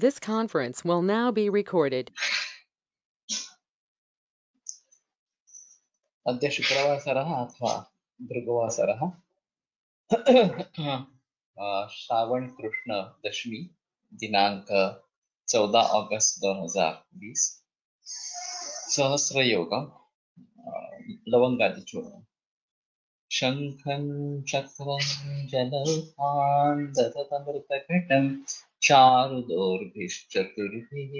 This conference will now be recorded. अद्य शुक्रवासरः अथवा भृगुवासरः श्रावण कृष्ण दशमी दिनांक 14 अगस्त 2020 सहस्र योगम लवंगादिचूर्णम् शंखं चक्रं जलौघान् दधतमृतघटं चारुदोर्भिश्चतुर्भिः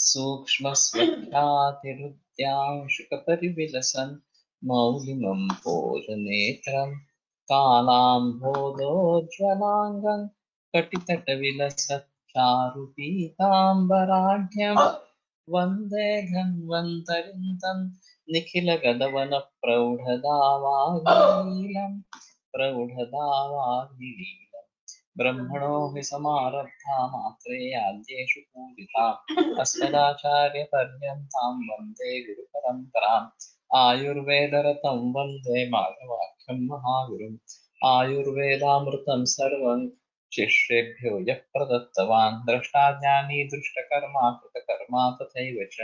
सूक्ष्मस्वच्छातिरुद्यांशुकपरिविलसन् मौलिमं भोजनेत्रं कालाम्भोदोज्ज्वलाङ्गं कटितटविलसत् चारुपीताम्बराढ्यं वन्दे धन्वन्तरिं तं निखिलगदवनप्रौढदावाग्नीलं प्रौढदावाग्निलीलं ब्रह्मणो हि समारब्धा मात्रेयाद्येषु पूजिता अस्मदाचार्यपर्यन्तां वन्दे गुरुपरम्पराम् आयुर्वेदरतं वन्दे माधवाख्यं महागुरुम् आयुर्वेदामृतं सर्वं शिष्येभ्यो यः प्रदत्तवान् द्रष्टाज्ञानी दृष्टकर्मा कृतकर्मा तथैव च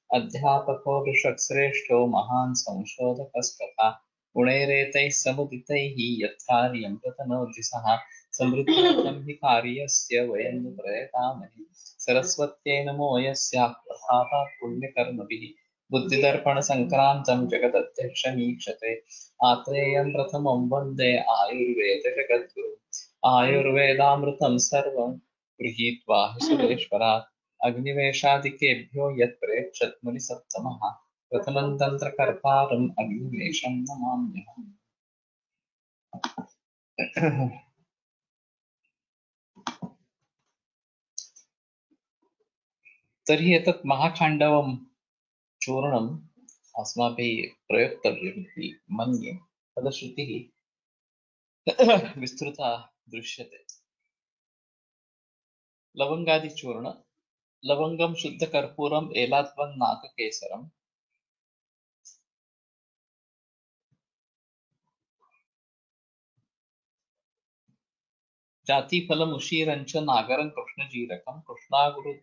अध्यापको ऋषक्श्रेष्ठो महान् संशोधकस्तथा गुणैरेतैः समुदितैः यत्कार्यं प्रतनोति सः समृद्धं हि कार्यस्य वयं नु प्रयतामहे सरस्वत्यै नमो यस्याः प्रभावात् पुण्यकर्मभिः बुद्धिदर्पणसङ्क्रान्तं जगदध्यक्षमीक्षते आत्रेयं प्रथमं वन्दे आयुर्वेदजगद्गुरुम् आयुर्वेदामृतं सर्वं गृहीत्वा हि सुरेश्वरात् अग्निवेशादिकेभ्यो यत्प्रेक्षत् मुनिसत्तमः प्रथमं तन्त्रकर्तारम् अग्निवेशं नमाम्यहम्। तर्हि एतत् महाखाण्डवं चूर्णम् अस्माभिः प्रयोक्तव्यम् इति मन्ये। फलश्रुतिः विस्तृता दृश्यते। लवङ्गादिचूर्ण लवङ्गं शुद्धकर्पूरम् एलात्वं नाककेसरम् जातिफलम् उशीरं च नागरं कृष्णजीरकं कृष्णागुरु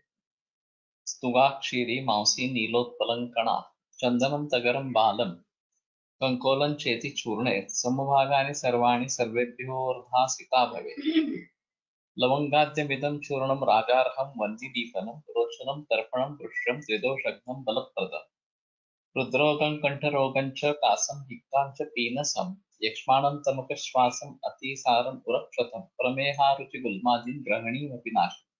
स्तुगाक्षीरी मांसी नीलोत्पलङ्कणा चन्दनं तगरं बालं कङ्कोलं चेति चूर्णे समभागानि सर्वाणि सर्वेभ्योऽर्धासिता भवेत् लवङ्गाद्यमिदं चूर्णं राजार्हं वन्दिदीपनं रोचनं तर्पणं पुष्यं त्रिदोषघ्नं बलप्रदम् हृद्रोगं कण्ठरोगं च कासं हिक्तां च पीनसं यक्ष्माणं तमकश्वासम् अतिसारम् उरक्षतं प्रमेहारुचिगुल्मादीन् ग्रहणीमपि नाशम्।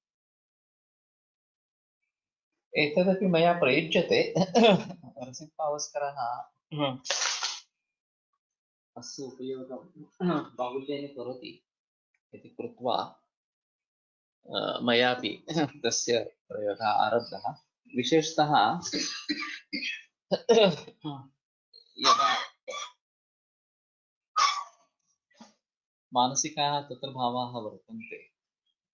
एतदपि मया प्रयुज्यते। रसिकभावस्करः अस्य उपयोगं बाहुल्येन करोति इति कृत्वा मयापि तस्य प्रयोगः आरब्धः। विशेषतः यदा मानसिकाः तत्र भावाः वर्तन्ते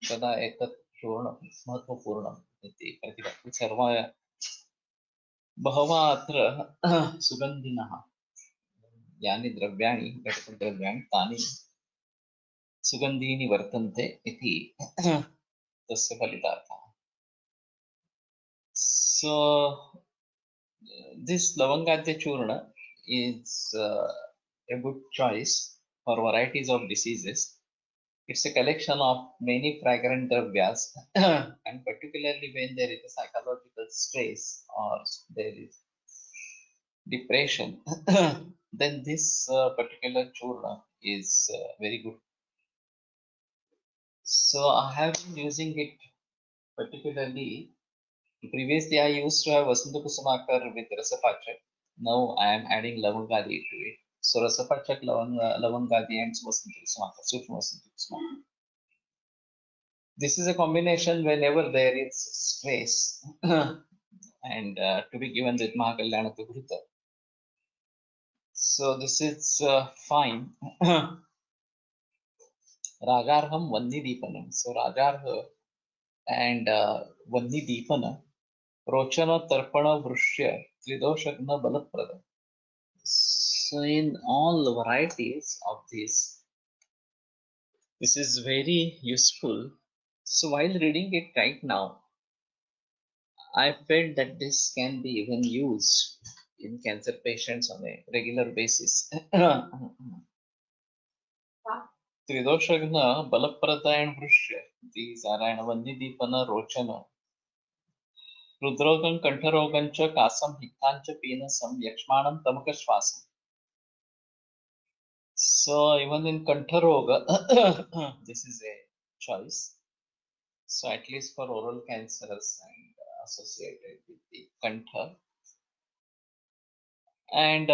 तदा एतत् चूर्णं महत्त्वपूर्णम् इति प्रतिभाति। बहवः अत्र सुगन्धिनः यानि द्रव्याणि घटकद्रव्याणि तानि सुगन्धीनि वर्तन्ते इति तस्य फलितार्थः। So this Lavangajya Churna is a good choice for varieties of diseases. It's a collection of many fragrant dravyas and particularly when there is a psychological stress or there is depression then this particular churna is very good. So I have been using it particularly. Previously I used to have Vasanta Kusumakar with Rasapachak. Now I am adding Lavangadi to it. So Rasapachak, Lavangadi and Vasanta Kusumakar, Sukshma Vasanta Kusumakar. This is a combination whenever there is stress and to be given with Mahakalyana Tugrita. So this is fine. Ragarham Vandi Deepanam. So Ragarha and Vandi Deepana, Rochana Tarpana Vrushya, Tridoshagna Balaprada. So in all varieties of this is very useful. So while reading it right now, I felt that this can be even used in cancer patients on a regular basis. त्रिदोषघ्न बलप्रदायण वृक्ष दीसारायण वन्यदीपन रोचन हृद्रोगं कंठरोगं च कासं हिक्तां च पीनसं यक्ष्माणं तमकश्वासम्. So even in Kantaroga, this is a choice. So at least for oral cancers and associated with the Kantha. And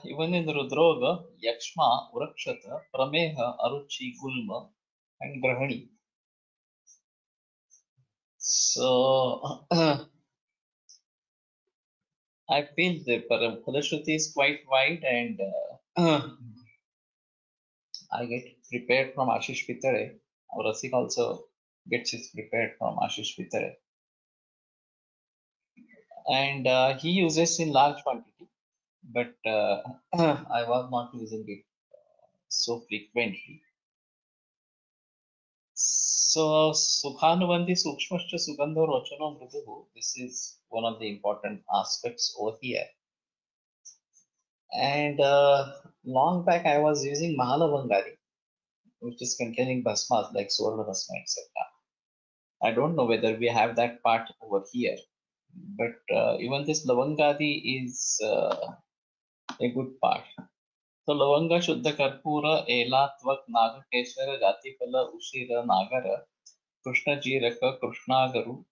even in Rudroga, Yakshma, Urakshata, Prameha, Aruchi, Gulma, and Grahani. So I feel the Phalashruti is quite wide, and I get prepared from Ashish Pitare. Rasik also gets his prepared from Ashish Pitare. And he uses in large quantity, but I was not using it so frequently. So Sukhanuvandi Sukshmascha Sugandha Rochano Mriduhu, this is one of the important aspects over here. And long back I was using Mahalavangari, which is containing bhasmas like Suvarna Bhasma, etc. I don't know whether we have that part over here, but even this Lavangadi is a good part. So Lavanga, Shuddha Karpura, Ela, Tvak, Nagakeshwara, Jatifala, Ushira, Nagara, Krishna Jiraka, Krishna Garu,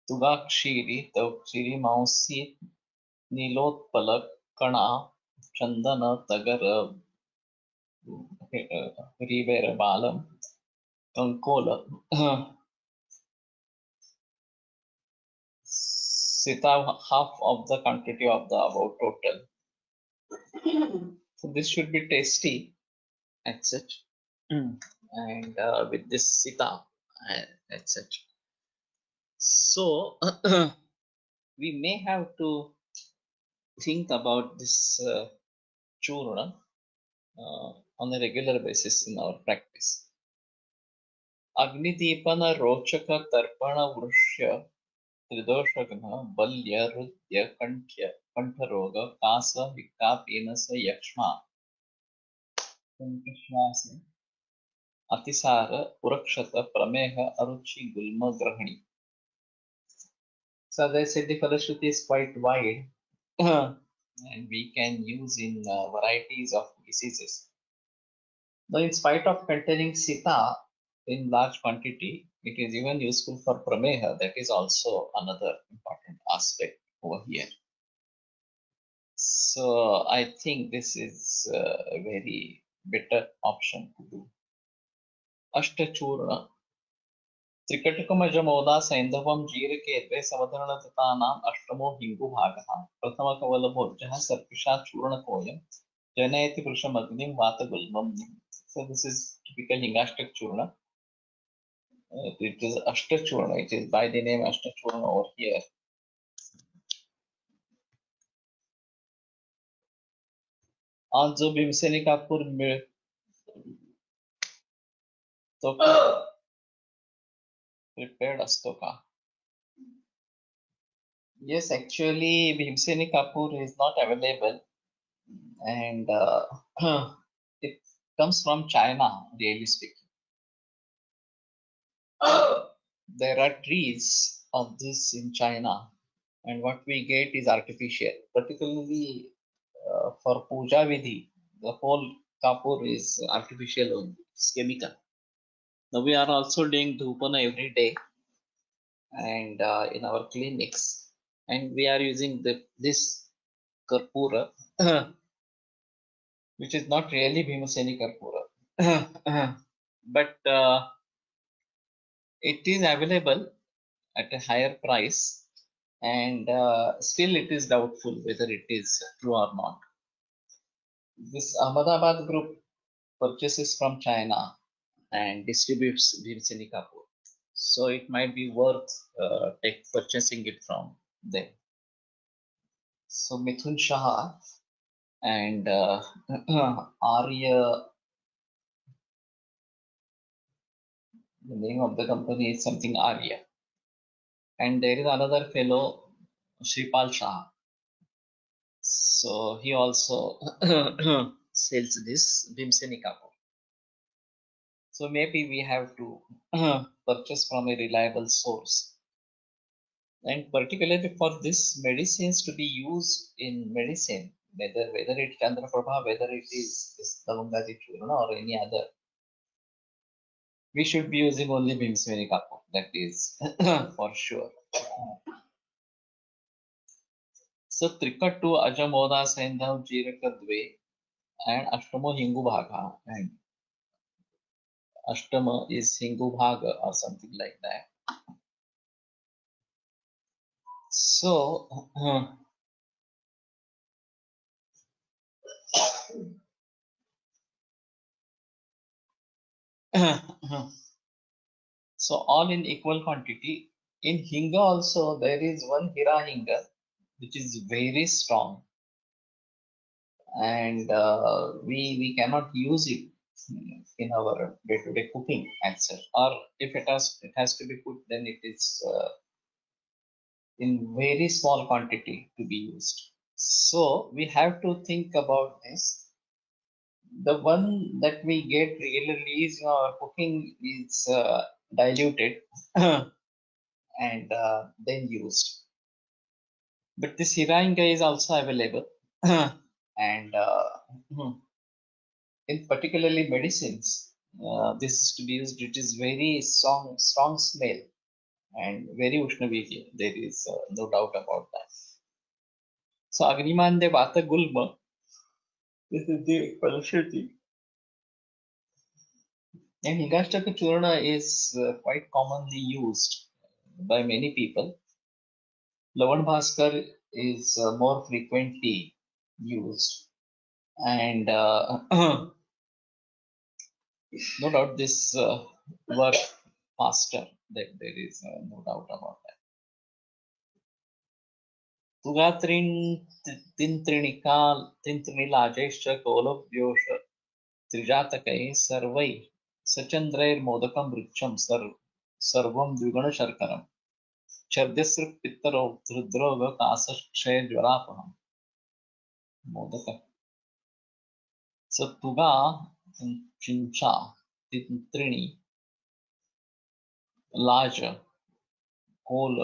Tugakshiri, Tavkshiri, Mausi, Nilotpalak, Kana, Chandana, Tagara, Rivera Balam, Kankola, Sita, half of the quantity of the above total. So this should be tasty and such. And with this Sita and such. So we may have to think about this churna on a regular basis in our practice. Agnidipana rochaka tarpana vrushya tridoshagna balya rudya kanthya kantharoga kasa vikka penasa yakshma kankashvasa atisara urakshata prameha aruchi gulma grahani. So as I said, the Falashruti is quite wide and we can use in varieties of diseases. Though in spite of containing Sita in large quantity, it is even useful for Prameha. That is also another important aspect over here. So I think this is a very better option to do. Ashtachurna. त्रिकटकमजमोदा सैन्धवं जीरके द्वे समधरणततानाम् अष्टमो हिङ्गुभागः प्रथमकवलभोज्यः सर्पिषा चूर्णकोऽयं जनयति वृषमग्निं वातगुल्मं. So this is typical Hingashtak Churna. It is Ashtachurna. It is by the name Ashtachurna over here. आज जो भीमसेनी कापूर मिळ तो prepared असतो का? Yes, actually Bhimseni Kapoor is not available, and it comes from China, really speaking. There are trees of this in China, and what we get is artificial, particularly for puja vidhi. The whole kapoor is artificial only, it's chemical. Now we are also doing dhupana every day, and in our clinics, and we are using this karpura, which is not really Bhimaseni karpura, but it is available at a higher price, and still it is doubtful whether it is true or not. This Ahmedabad group purchases from China and distributes Bhimseni Kapoor. So it might be worth purchasing it from them. So Mithun Shah and Arya, the name of the company is something Arya. And there is another fellow, Shripal Shah. So he also sells this Bhimseni Kapur. So maybe we have to purchase from a reliable source. And particularly for this medicines to be used in medicine, whether it's Chandraprabha, whether it is this Lavangadi Churna or any other, we should be using only Bhimseni Kapur. That is for sure. So Trikattu Ajamoda Sendhav Jiraka Dve and Ashtamo Hingu Bhaga, and Ashtama is Hingu Bhaga or something like that. So so all in equal quantity. In Hinga also there is one Hira Hinga which is very strong, and we cannot use it in our day-to-day cooking as such. Or if it has to be put, then it is in very small quantity to be used. So we have to think about this. The one that we get regularly is cooking is diluted and then used. But this Hirangai is also available, and in particularly medicines, this is to be used. It is very strong smell and very Ushnavirya. There is no doubt about that. So Agniman Bata Gulma, this is the Palashati. And Hingastaka Churna is quite commonly used by many people. Lavan Bhaskar is more frequently used. And no doubt this work faster. There is no doubt about that. Tugatrin tintrinilajaischa kolobhyosha त्रिजातकै सर्वै सचन्द्रैर्मोदकं वृक्षं सर्वं द्विगुणशर्करं छर्दस्रुक्पित्तरो हृद्रोगकाशक्षयज्वरापहं मोदक सत्तुगा चिंचा तिन्त्रिणी लाज कोल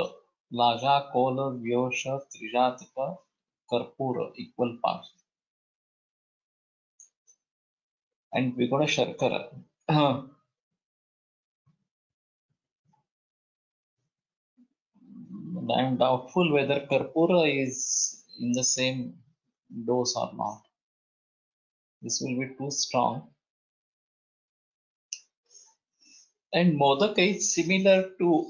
लाजा कोल व्योष त्रिजातक कर्पूर equal parts and द्विगुण शर्करा. I'm doubtful whether Karpura is in the same dose or not. This will be too strong. And Modaka is similar to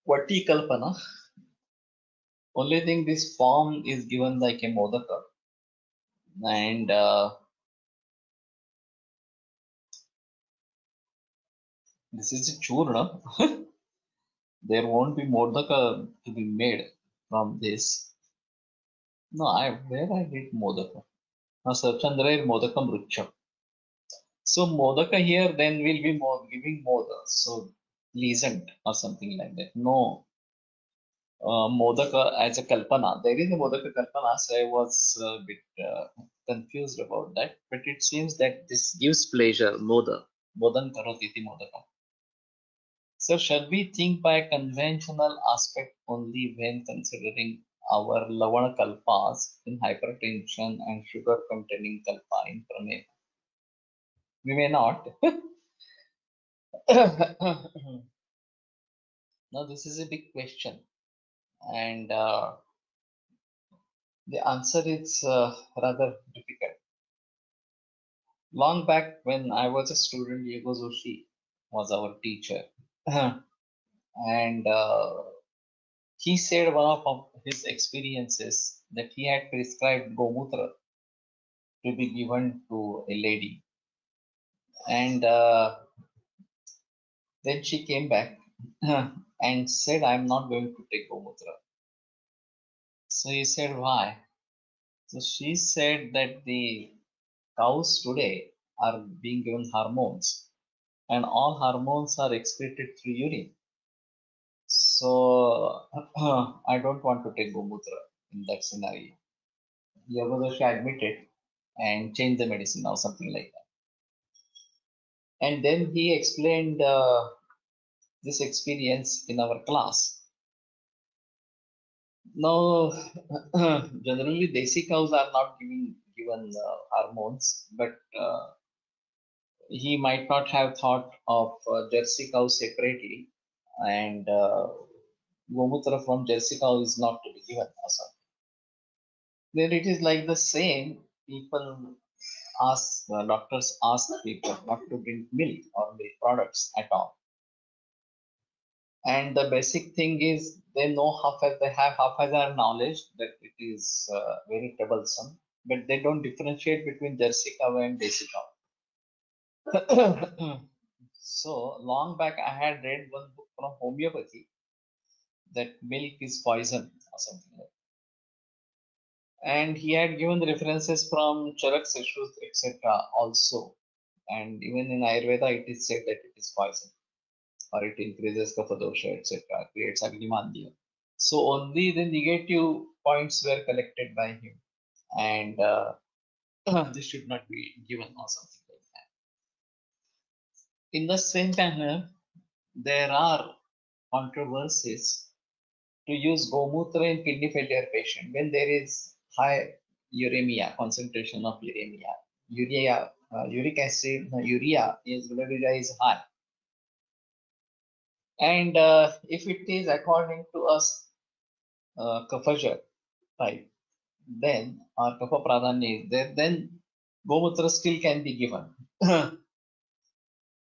Vati Kalpana. Only thing this form is given like a Modaka. And this is a Churna. There won't be Modaka to be made from this. No, where I did Modaka? Now Sarchandra Modakam Rucham. So Modaka here then will be giving Moda. So pleasant or something like that. No Modaka as a Kalpana. There is a Modaka Kalpana, so I was a bit confused about that. But it seems that this gives pleasure, Moda. Modan karotiti Modaka. So shall we think by a conventional aspect only when considering our Lavana Kalpas in hypertension and sugar containing Kalpa in Prameya? We may not. Now this is a big question, and the answer is rather difficult. Long back when I was a student, Diego Zoshi was our teacher, and he said one of his experiences that he had prescribed Gomutra to be given to a lady, and then she came back and said, "I'm not going to take Gomutra." So he said, "Why?" So she said that the cows today are being given hormones, and all hormones are excreted through urine. So I don't want to take Gomutra in that scenario. Yogadoshi admitted and changed the medicine or something like that. And then he explained this experience in our class. Now, generally, desi cows are not given hormones, but he might not have thought of Jersey cow separately, and Gomutra from Jersey cow is not to be given. Or something. Then it is like the same. People doctors ask people not to drink milk or milk products at all. And the basic thing is they have haphazard knowledge that it is very troublesome, but they don't differentiate between Jersey cow and Desi cow. So long back, I had read one book from homeopathy that milk is poison or something like that. And he had given the references from Charak Seshruth, etc. also. And even in Ayurveda, it is said that it is poison or it increases kapha dosha, etc., creates agnimandya. So only the negative points were collected by him, and this should not be given or something like that. In the same manner, there are controversies to use Gomutra in kidney failure patient when there is high uremia, concentration of uremia. Uric acid, urea is blood urea is high. And if it is according to us, Kafajar type, then or Kapha Pradhanya is there, then Gomutra still can be given.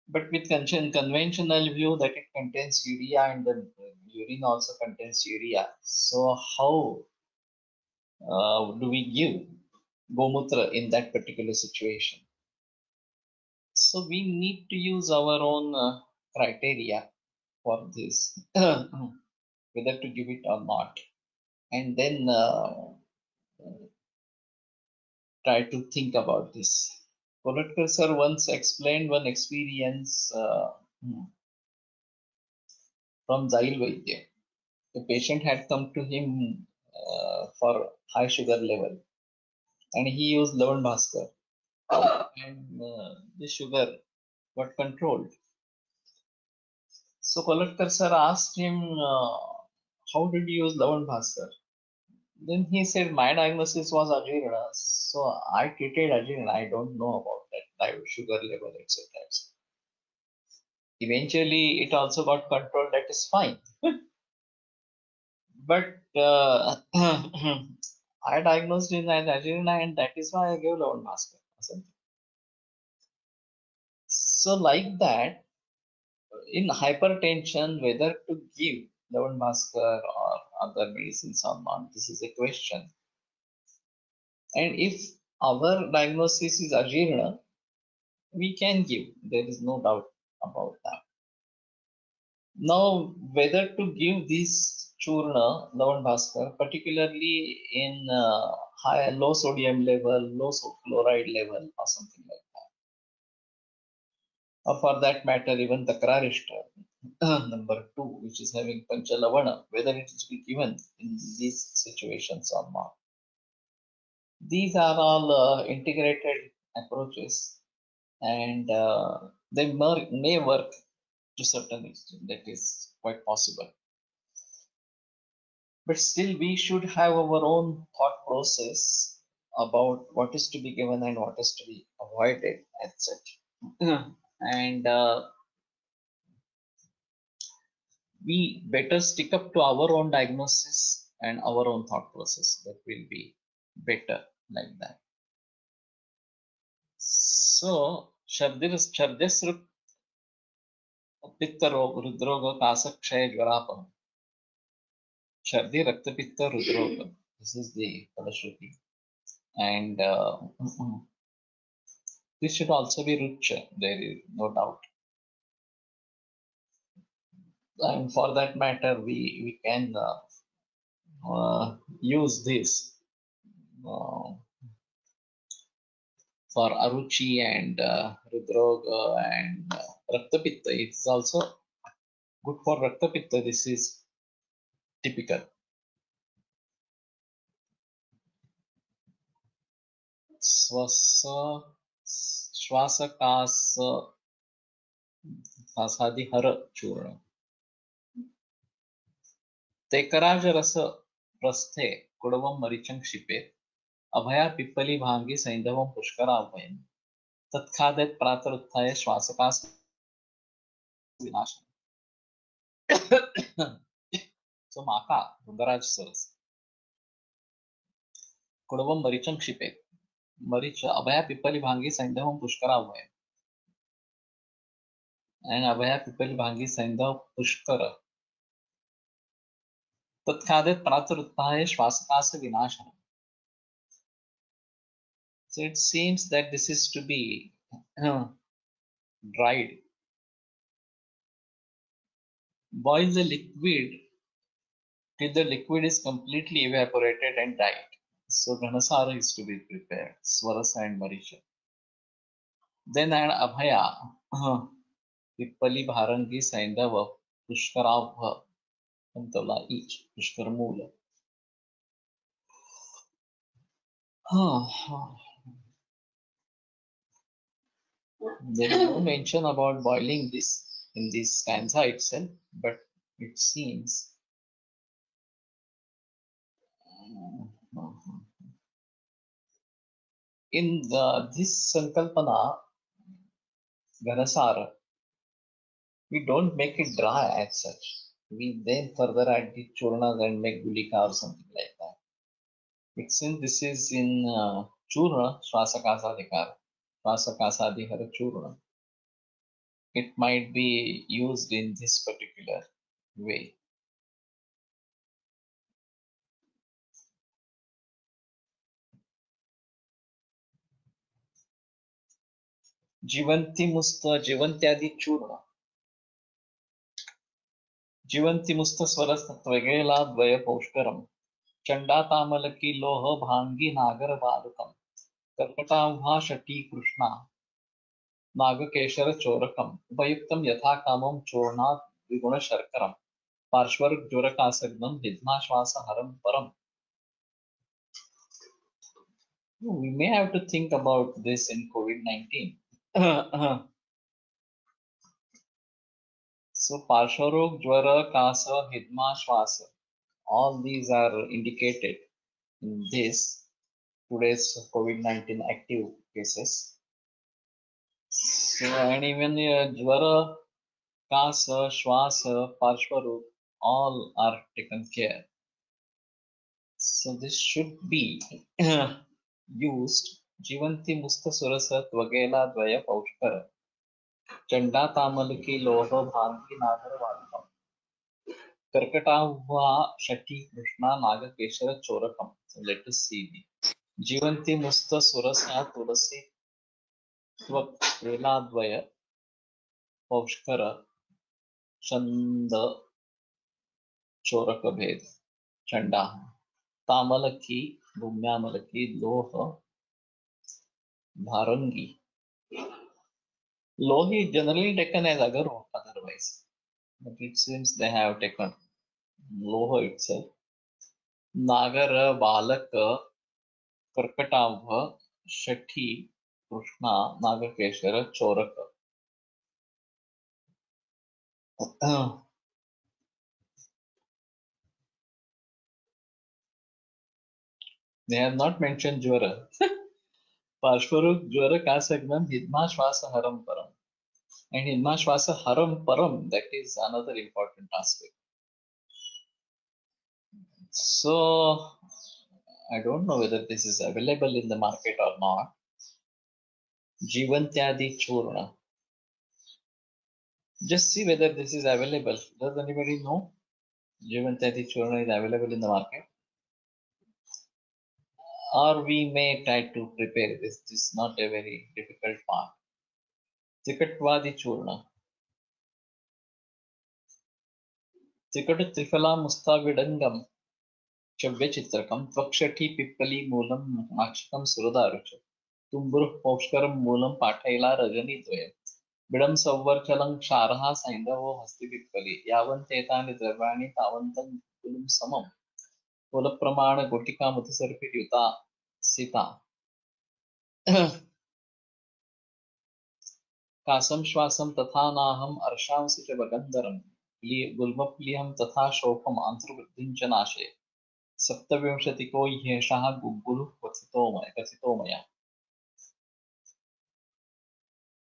But with conventional view that it contains urea and the urine also contains urea. So how do we give Gomutra in that particular situation? So we need to use our own criteria for this, whether to give it or not, and then try to think about this. Kolotkar sir once explained one experience from Zail Vaidya. The patient had come to him for high sugar level, and he used Lavan Bhaskar, and the sugar got controlled. So Kolotkar sir asked him, "How did you use Lavan Bhaskar?" Then he said, "My diagnosis was Ajirana, so I treated Ajirana. I don't know about that sugar level, etc. Eventually, it also got controlled. That is fine." But I diagnosed in Nigeria, and that is why I gave Lavan Bhaskar. So, like that, in hypertension, whether to give Lavan Bhaskar or other medicines or not, this is a question. And if our diagnosis is Ajirna, we can give. There is no doubt about that. Now, whether to give this churna, Lavan Bhaskar, particularly in low sodium level, low chloride level, or something like that, or for that matter, even Takrarishta, number 2, which is having Panchalavana, whether it is to be given in these situations or not. These are all integrated approaches, and they may work to a certain extent. That is quite possible. But still, we should have our own thought process about what is to be given and what is to be avoided, etc. And we better stick up to our own diagnosis and our own thought process. That will be better like that. So, Shardis Pitta Rudroga Kasa Kshaya Jvarapam. Shardi Rakta Pitta Rudroga. This is the Falashruti. And this should also be Rucha, there is no doubt. And for that matter, we can use this for Aruchi and Rudroga and Raktapitta. It's also good for Raktapitta. This is typical. श्वासकास कासादि हर चूर्ण तेकराज रस प्रस्थे कुडवम मरीचं क्षिपे अभया पिप्पली भांगी सैंधवम पुष्कराभयम् तत्खादेत प्रातरुत्थाय श्वासकास विनाश. So माका धुंदराज सरस कुडवम मरीचं क्षिपे मरीच अभया पिप्पली भांगी सैंधवम पुष्कराभयम् and अभया पिप्पली भांगी सैंधव Pushkar तत्खादेत प्रातरुत्थाय श्वासकास विनाशनम्. So it seems that this is to be dried. Boil the liquid till the liquid is completely evaporated and dried. So Ghanasara is to be prepared, Swarasa and Marisha. Then add Abhaya, Pippali Bharangi Saindava, Pushkaravha, Antala each, Pushkarmula. There is no mention about boiling this in this stanza itself, but it seems in this Sankalpana, Ghanasara, we don't make it dry as such. We then further add the churnas and make gulika or something like that. But since this is in churna, Swasakasadikara, Swasakasadihara churna, it might be used in this particular way. Jivanti Musta Jivantyadi Churna. Jivanti Musta Swarasthatvagela Dvaya Paushkaram. Chandatamala Loha Bhangi Nagar Balukam. Karpatavha Shati Krishna. Nagakeshara Chorakam. Upayuktam Yatha Kamam Chorna Viguna Sharkaram. Parshvar Jorakasagnam Hidma Shwasa Haram Param. We may have to think about this in COVID-19. So Parshvarog, Jwara, Kasa, Hidma, Shwasa. All these are indicated in this today's COVID-19 active cases. So, and even Jwara, Kasa, Shwasa, Parshvarog, all are taken care. So this should be used. Jivanti Musta Surasa Tvagela Dvaya Paushkara. Chanda Tamalaki Loha Bhangi Nagar Valkam. Karkatavva Shati Krishna Naga Keshara Chorakam. So let us see the Jivanti Musta Surasa Tulasi Tvagela Dvaya Paushkara Chanda Choraka Bhed Chanda Tamalaki Bhumyamalaki Loha Bharangi. Lohi generally taken as Agaru otherwise, but it seems they have taken Loha itself. Nagara Balaka Karkatavha Shati Krishna Nagakeshara Choraka. They have not mentioned Jwara. Parshvaruk Jwara Kasagnam Hidma Shwasa Haram Param. And Hidma Shwasa Haram Param, that is another important aspect. So I don't know whether this is available in the market or not. Jivantyadi Churna. Just see whether this is available. Does anybody know? Jivantyadi Churna is available in the market. Or we may try to prepare this. This is not a very difficult part. Trikatvadi Churna. Trikat Trifala Mustavidangam. Chavya Chitrakam. Tvakshati Pippali Moolam Makshakam Suradarucha. Tumbur Paushkaram Moolam Pathaila Rajani Dvaya. बिडं संवर्चलं क्षारः सैन्धवो हस्तिपिप्पली यावन्तेतानि द्रव्याणि तावन्तं कुलं समं कुलप्रमाण गुटिका मधुसर्पिर्युता सीता कासं श्वासं तथा नाहम् अर्षांसि च वगन्धरं गुल्मप्लिहं तथा शोकम् आन्तर्वृद्धिं च नाशे सप्तविंशतिको ह्येषः गुग्गुलुः कथितो मया.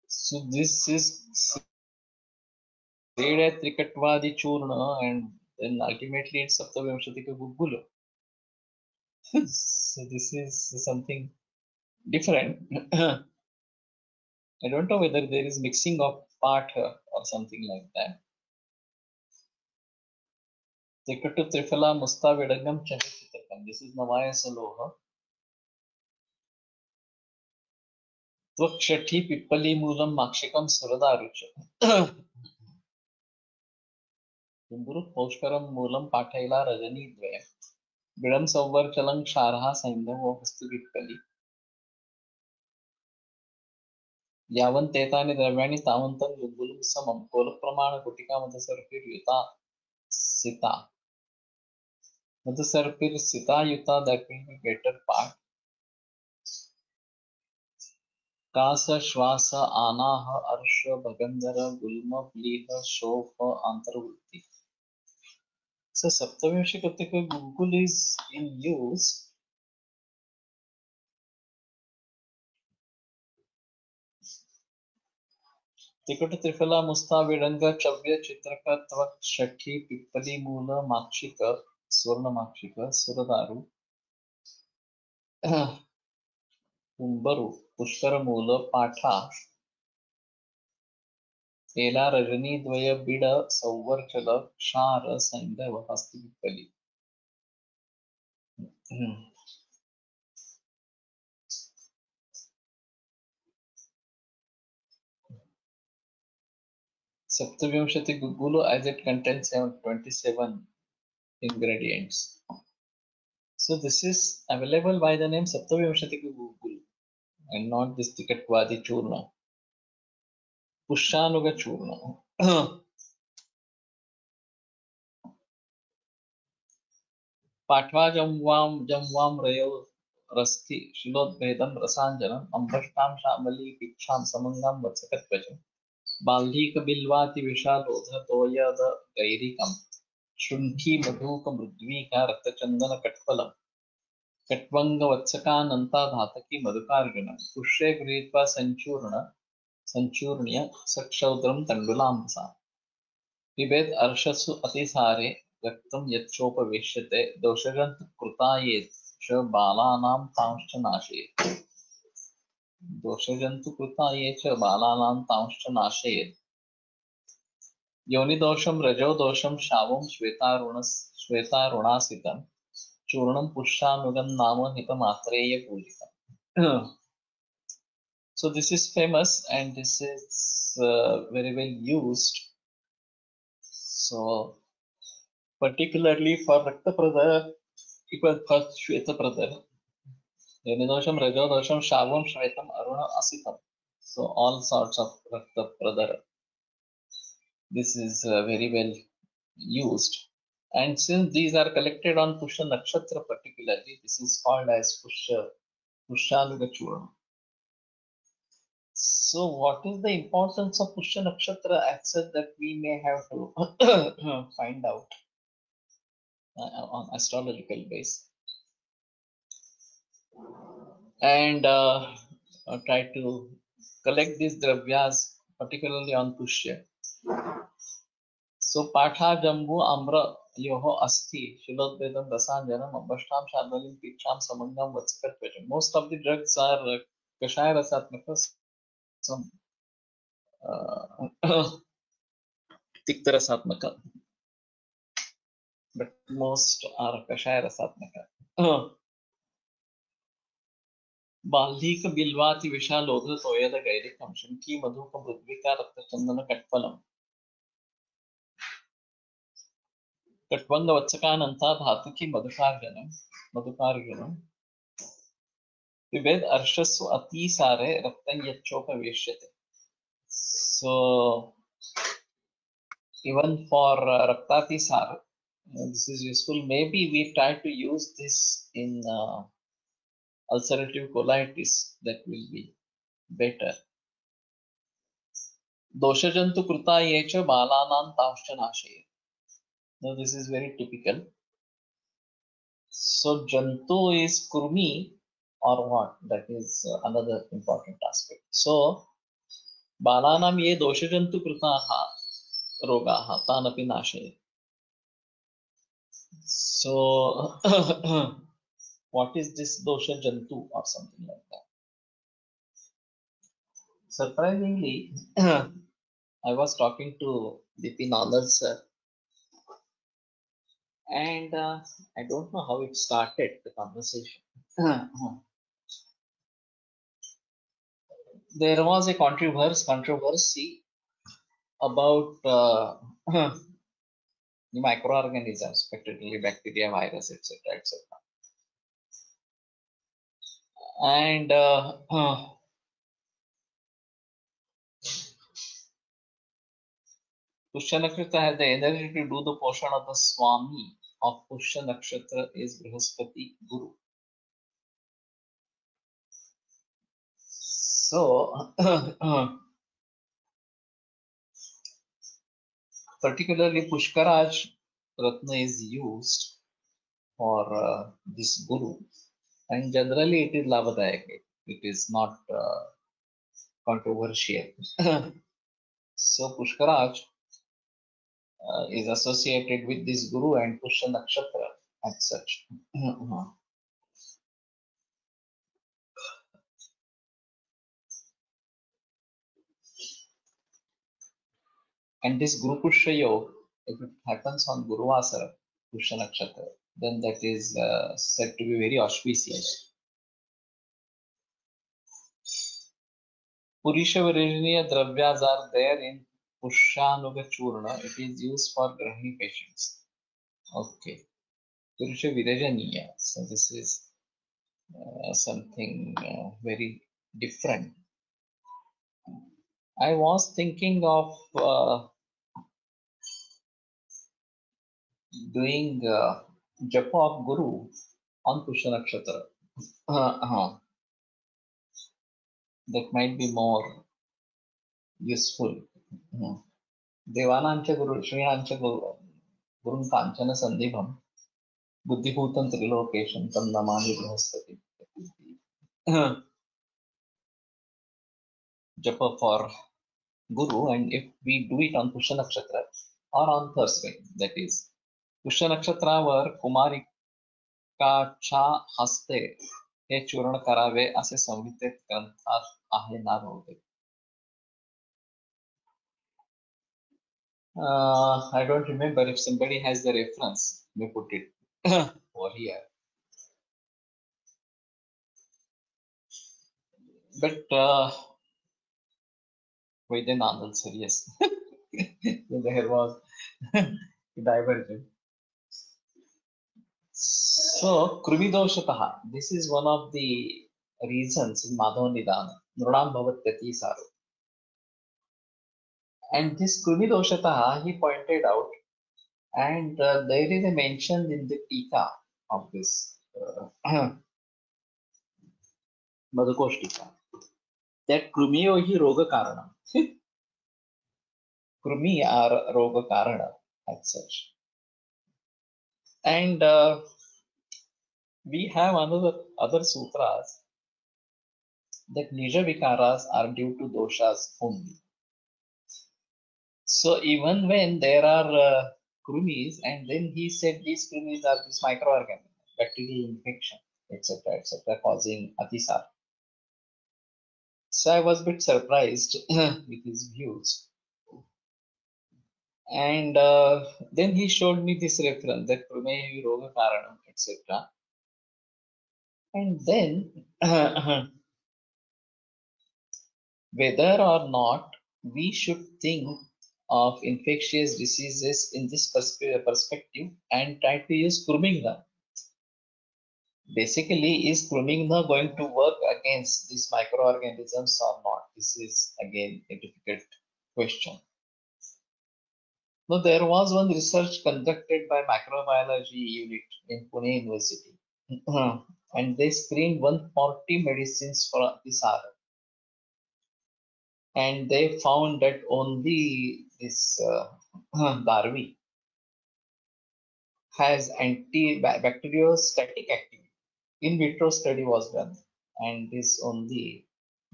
So this is said at Trikatvadi Churna and then ultimately it's Saptavimshatika Guggulu. So this is something different. I don't know whether there is mixing of part or something like that. Trikatu Trifala Musta Vedagam Chahitakam. This is Navaya Saloha. Tvakshati Pippali Moolam Makshikam Suradarucha. Tumburu Poshkaram Moolam Pathaila Rajani Dvaya. Bidam Sauvarchalang Sharha Saindhavo Hastu Pippali. यावन्तेतानि द्रव्याणि तावन्तं गुग्गुलं समं कोलप्रमाणकुटिकामधुसर्पिर्युता सिता. Madhusarpir Yuta, that will be better part. Kasa Shwasa Anaha Arsha Bhagandhara Gulma Pliha Shofa Antarvrutti. So Saptavimshi Katika Google is in use. Tikata Trifala Musta Vedanga Chavya Chitraka Tvak Shakhi Pippali Mula Makshika Swarna Makshika Suradaru Umbaru Pushkara Mula Patha एला रजनी द्वय bid सौवर्चल क्षार सैंधव हस्तिपिप्पली. Saptavyamshati Guggulu as it contains 27 ingredients. So this is available by the name Saptavyamshati Guggulu and not this Tikatvadi Churna. Pushanuga Churna. Patva Jamvam Rayo Rasti Shilodbedam Rasanjanam Ambashtam Shamali Piksham Samangam Vatsakatvajam Bahlika बिल्वाति विशालोध तोयद गैरिकम शुंठी Madhuk मृद्वीका रक्तचंदन कट्फलम कट्वंग वत्सकानंता Dhataki मधुकार्जुन पुष्ये गृहीत्वा संचूर्ण्य सक्षौद्रम तंडुलांसा पिबेद अर्षसु अतिसारे रक्तम यच्चोपवेश्यते दोषजंत कृताये च बालानां तांश्च नाशयेत्. दोषजंतु कृताये च बालानां तांश्च नाशयेत्. योनिदोषं रजोदोषं शावं श्वेतारुणासितं चूर्णं पुष्यानुगं नाम हितमात्रेय पूजितम्. So this is famous and this is very well used. So particularly for Rakta Pradara, equal for Shweta Pradara. Yonidosham, Rajodosham, Shavam, Shvetam, Aruna, Asitam. So all sorts of Rakta Pradara. This is very well used. And since these are collected on Pushya Nakshatra particularly, this is called as Pushyanuga Churna. So what is the importance of Pushya Nakshatra as such that we may have to find out on astrological base? And try to collect these dravyas particularly on Pushya. So Patha Jambu Amra Yoho Asti Shilodvedam Rasanjanam Ambashtam Sharvalim Piksham Samangam Vatsakat. Most of the drugs are Kashaya Rasatmaka, some Tikta Rasatmaka, but most are Kashaya Rasatmaka. Bahlika बिल्वाति विशालोध तोयद गैरिकम शुंठी Madhuk मृद्विका रक्तचंदन कट्फलम कट्वंग वत्सकानंता धातुकी मधुकार्जुनम पिबेद अर्षस्व अतिसारे रक्तं यच्चोपवेश्यते. So even for Raktatisar, this is useful. Maybe we try to use this in ulcerative colitis. That will be better. Doshajantu कृता ये च बालानां ताश्च नाशये. Now this is very typical. So Jantu is Kurmi or what? That is another important aspect. So Balanam ye doshajantu kritaha rogaha tanapi nashye. So what is this dosha jantu or something like that? Surprisingly, I was talking to Bipin Anand sir, and I don't know how it started the conversation. There was a controversy about the microorganisms, particularly bacteria, virus, etc., etc. And Pushya Nakshatra has the energy to do the portion of the Swami of Pushya Nakshatra is Brihaspati Guru. So, particularly Pushkaraj Ratna is used for this Guru, and generally it is Lavadayak. It is not controversial. So, Pushkaraj is associated with this Guru and Pushya Nakshatra as such. And this Guru Pushya Yoga, if it happens on Guru Vasara, Pushya Nakshatra, then that is said to be very auspicious. Purisha Virginia Dravyas are there in Pushyanuga Churna. It is used for Grahini patients. Okay. Purisha Virajaniya. So this is something very different. I was thinking of doing Japa of Guru on Pushya Nakshatra. That might be more useful. देवानांच गुरु श्रीणांच गुरुं कांचन संदीपम बुद्धिभूतं त्रिलोकेशं तं Namami Brihaspati. Japa for Guru, and if we do it on Pushya Nakshatra or on Thursday, that is Pushya Nakshatraवर कुमारिकाच्या हस्ते हे चूर्ण करावे असे संहितेत ग्रंथात आहे ना बहुतेक. I don't remember. If somebody has the reference, may put it over here. But Vaidyanathan sir, yes, there was divergent. So Krumidoshatah, this is one of the reasons in Madhava Nidana, Nrunam Bhavatyati Saru. And this Krumidoshatah he pointed out, and there is a mention in the Tika of this Madhukoshtika that Krumiyo hi Roga Karana. Krumi are Roga Karana as such. And we have other sutras that Nija Vikaras are due to doshas only. So even when there are Krumis, and then he said these Krumis are these microorganisms, bacterial infection, etc., causing Atisar. So I was a bit surprised with his views. And then he showed me this reference that Krumehi Roga Karanam, etc. And then whether or not we should think of infectious diseases in this perspective and try to use Kurminga, Basically, is Crumigna going to work against these microorganisms or not? This is again a difficult question. Now, there was one research conducted by microbiology unit in Pune University, and they screened 140 medicines for this RF, and they found that only this Darvi has antibacteriostatic activity. In vitro study was done, and this only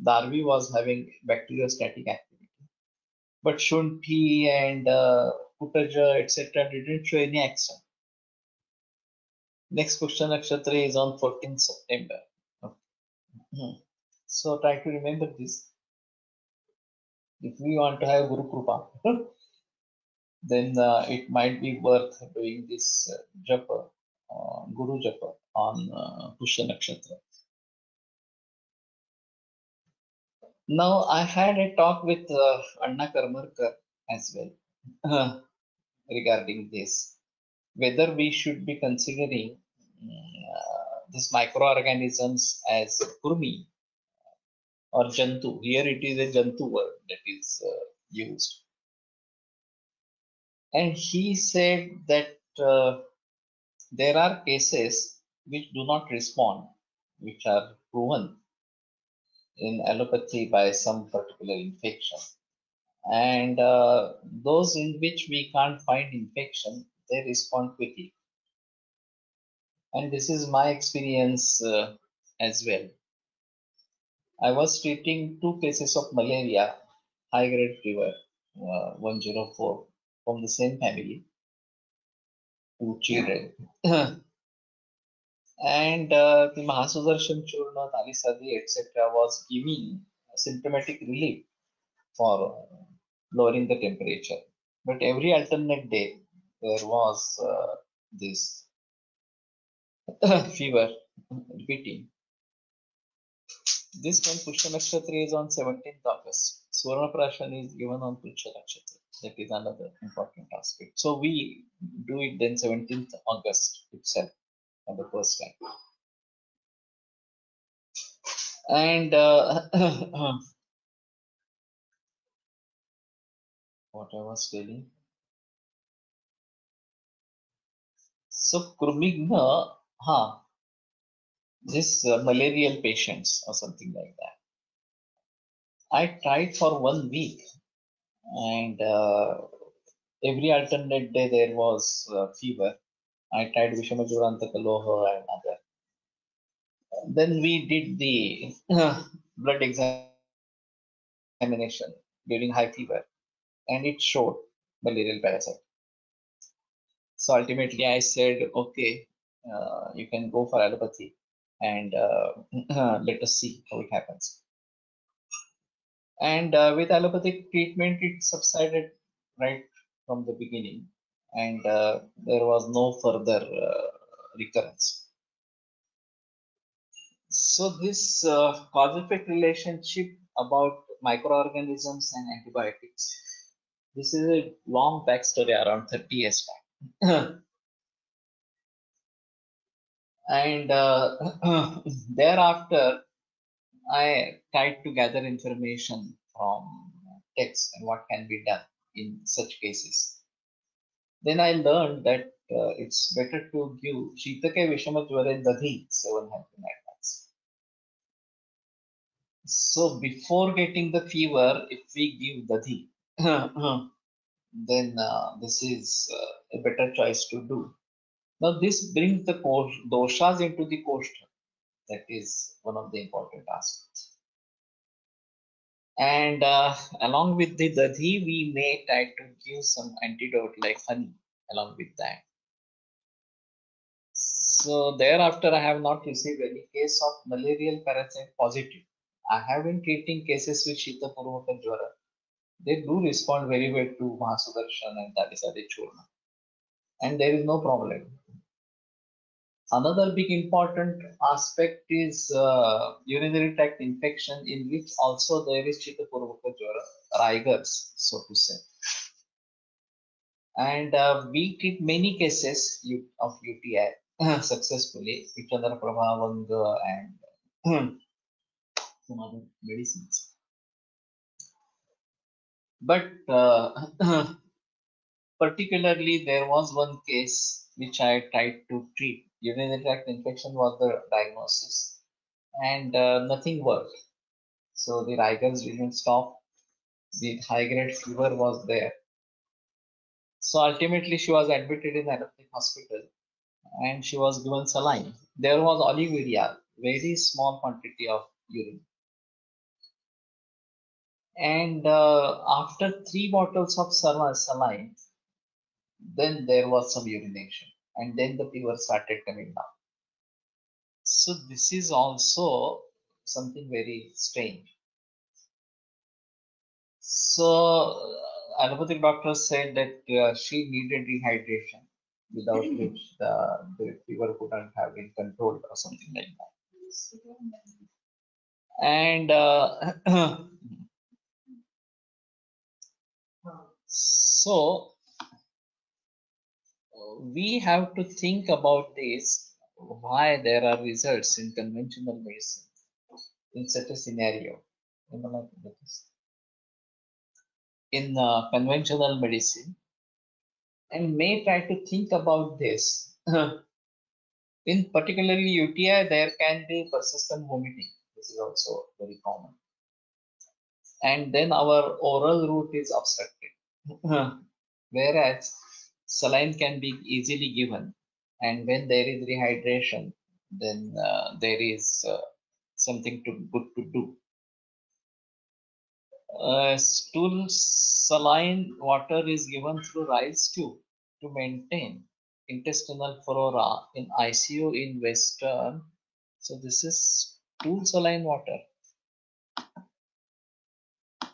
Darvi was having bacteriostatic activity. But Shunthi and Kutaja, etc., didn't show any action. Next Pushta Nakshatra is on 14th September. Okay. So try to remember this. If we want to have Guru Krupa, then it might be worth doing this Japa, Guru Japa on Pushta Nakshatra. Now, I had a talk with Anna Karmarkar as well regarding this, whether we should be considering these microorganisms as Kurmi or Jantu. Here it is a Jantu word that is used. And he said that there are cases which do not respond, which are proven in allopathy by some particular infection. And those in which we can't find infection, they respond quickly. And this is my experience as well. I was treating 2 cases of malaria, high grade fever, 104, from the same family, 2 children. And the Mahasudarshan Churna, Talisadi, etc., was giving symptomatic relief for lowering the temperature. But every alternate day, there was this fever repeating. This one, Pushya Nakshatra, is on 17th August. Swarna Prashan is given on Pushya Nakshatra. That is another important aspect. So we do it then 17th August itself for the first time. And what I was telling. So Krumigna, this malarial patients or something like that. I tried for 1 week, and every alternate day there was fever. I tried Vishamajuranta Kaloha and other. Then we did the blood examination during high fever, and it showed malarial parasite. So ultimately, I said, okay, you can go for allopathy, and let us see how it happens. And with allopathic treatment, it subsided right from the beginning, and there was no further recurrence. So this cause-effect relationship about microorganisms and antibiotics, this is a long backstory around 30 years back. And thereafter, I tried to gather information from text and what can be done in such cases. Then I learned that it's better to give Shitake Vishamajvare Dadhi 700 nights. So before getting the fever, if we give Dadhi, then this is a better choice to do. Now this brings the doshas into the kostra. That is one of the important aspects. And along with the dadhi, we may try to give some antidote like honey along with that. So thereafter, I have not received any case of malarial parasite positive. I have been treating cases with Shita Purvaka Jwara. They do respond very well to Mahasudarshan and Talisade Churna. And there is no problem. Another big important aspect is urinary tract infection, in which also there is Shita Purvaka Jwara, Rigers, so to say. And we treat many cases of UTI successfully, Ichandra Prabha, Vanga, and some other medicines. But particularly, there was one case which I tried to treat. Urinary tract infection was the diagnosis, and nothing worked. So the rigors didn't stop. The high grade fever was there. So ultimately, she was admitted in allopathic hospital and she was given saline. There was olivirial, very small quantity of urine. And after 3 bottles of saline, then there was some urination, and then the fever started coming down. So this is also something very strange. So allopathic doctors said that she needed rehydration, without which the fever couldn't have been controlled or something like that. And so we have to think about this, why there are results in conventional medicine in such a scenario. In conventional medicine, and may try to think about this. In particularly UTI, there can be persistent vomiting. This is also very common. And then our oral route is obstructed. Whereas saline can be easily given, and when there is rehydration, then there is something good to do. Stool saline water is given through rice tube to maintain intestinal flora in ICU in Western. So this is stool saline water.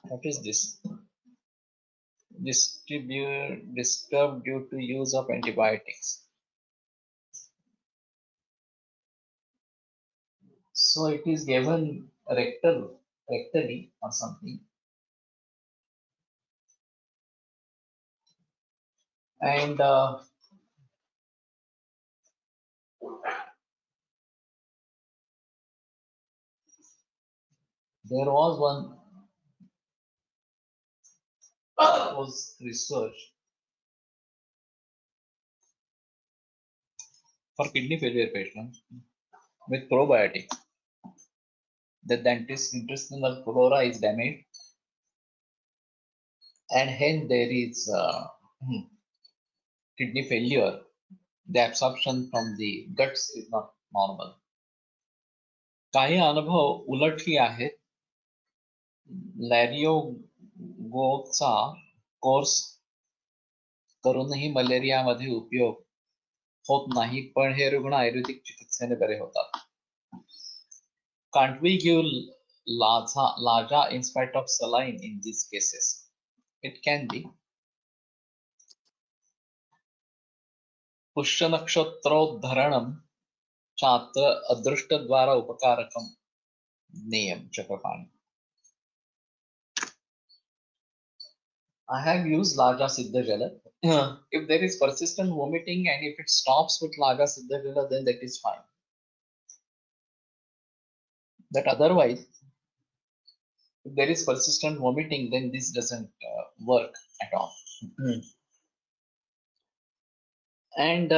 What is this? Disturbed due to use of antibiotics. So it is given rectally or something. And there was one research for kidney failure patients with probiotics, that the intestinal flora is damaged, and hence there is kidney failure. The absorption from the guts is not normal. काही अनुभव उलटही आहेत. लॅरिओगोचा course करूनही मलेरियामध्ये उपयोग होत नाही, पण हे रुग्ण आयुर्वेदिक चिकित्सेने बरे होतात. Can't we give Laja in spite of saline in these cases? It can be. पुष्य नक्षत्रोद्धरणम छात्र अदृष्ट द्वारा उपकारकम नेयम Chakrapani. I have used Laja Siddha Jala. If there is persistent vomiting and if it stops with Laja Siddha Jala, then that is fine. But otherwise, if there is persistent vomiting, then this doesn't work at all. And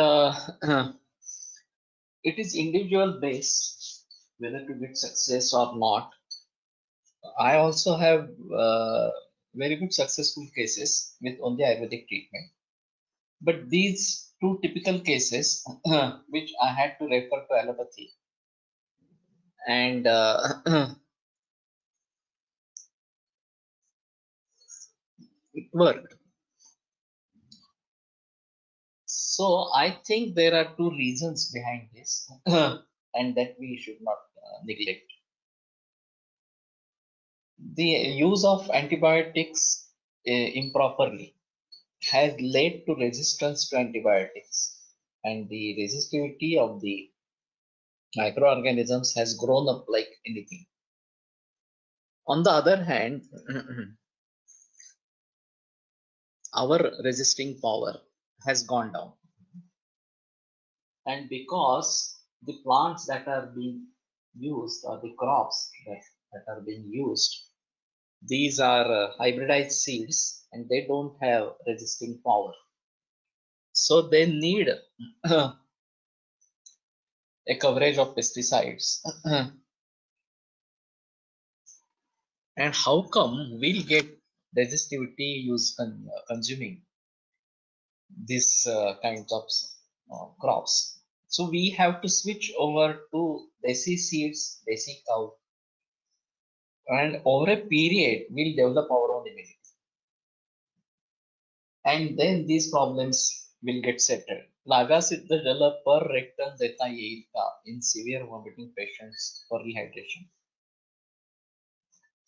it is individual based whether to get success or not. I also have very good successful cases with only Ayurvedic treatment. But these two typical cases which I had to refer to allopathy, and it worked. So I think there are two reasons behind this, and that we should not neglect. The use of antibiotics improperly has led to resistance to antibiotics, and the resistivity of the microorganisms has grown up like anything. On the other hand, our resisting power has gone down. And because the plants that are being used or the crops that are being used, these are hybridized seeds and they don't have resisting power. So they need a coverage of pesticides. And how come we'll get resistivity consuming these kinds of crops? So we have to switch over to desi seeds, desi cow, and over a period we'll develop our own immunity. And then these problems will get settled. लागा सिद्ध जल per rectum देता येईल का in severe vomiting patients for rehydration.